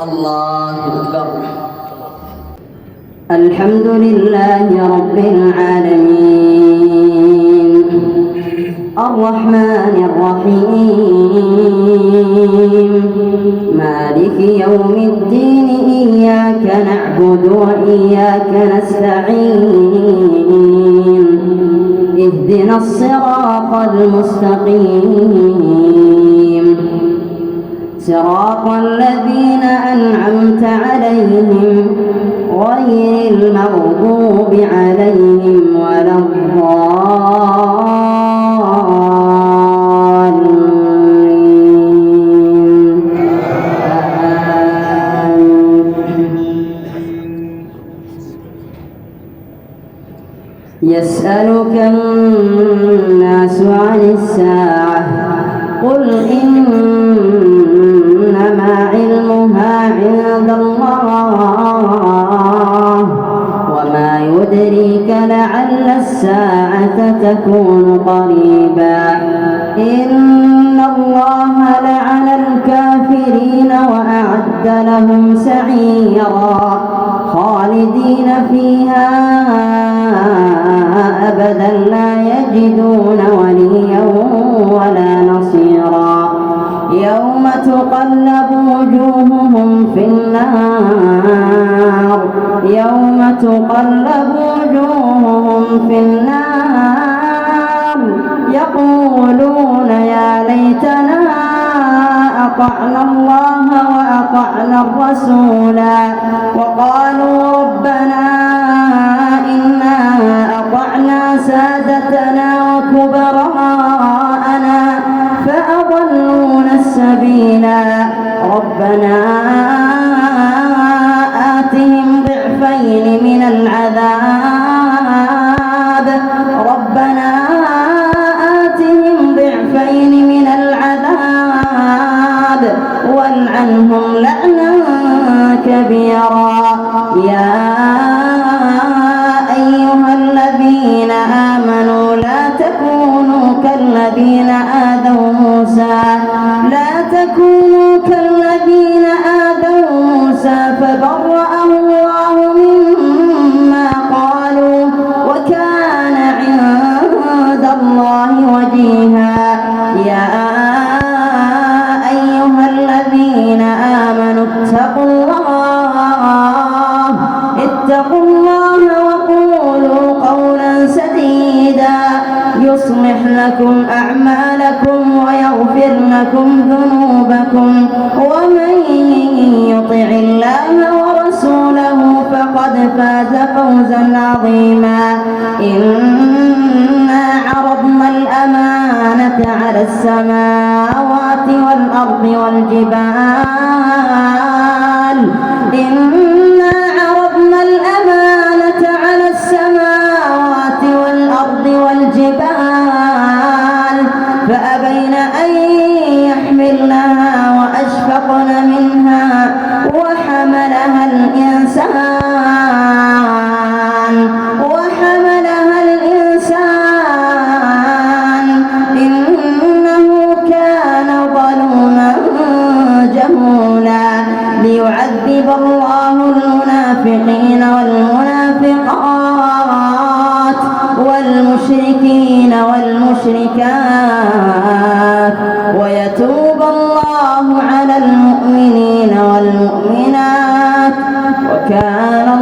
الله أكبر. الحمد لله رب العالمين الرحمن الرحيم مالك يوم الدين إياك نعبد وإياك نستعين اهدنا الصراط المستقيم صراط الذين أنعمت عليهم غير المغضوب عليهم ولا الضالين. يسألك الناس عن الساعة قل إنما علمها عند الله وما يدريك لعل الساعة تكون قريبا إن الله لعن الكافرين وأعد لهم سعيرا خالدين فيها أبدا لا يجدون وليا ولا نصيرا يوم تقلب وجوههم في النار يوم تقلب وجوههم في النار يقولون يا ليتنا أطعنا الله وأطعنا الرسولا وقالوا ربنا إنا أطعنا سادتنا وكبراءنا فأضلونا السبيلا ربنا آتهم ضعفين من العذاب ربنا آتهم ضعفين من العذاب والعنهم لعنا كبيرا يا أيها الذين آمنوا لا تكونوا كالذين آذوا موسى فبرأه الله مما قالوا وكان عند الله وجيها يا أيها الذين آمنوا اتقوا الله وقولوا قولا سديدا يصلح لكم أعمالكم ويغفر لكم ذنوبكم ومن يطع الله ورسوله فقد فاز فوزا عظيما إنا عرضنا الأمانة على السماوات والأرض والجبال إنا عرضنا الأمانة على السماوات والأرض والجبال فأبين أن يحملنها وأشفقن منها وحملها الإنسان إنه كان ظلوما جهولا ليعذب الله المنافقين والمنافقات والمشركين والمشركات ويتوب الله على المؤمنين والمؤمنات وكان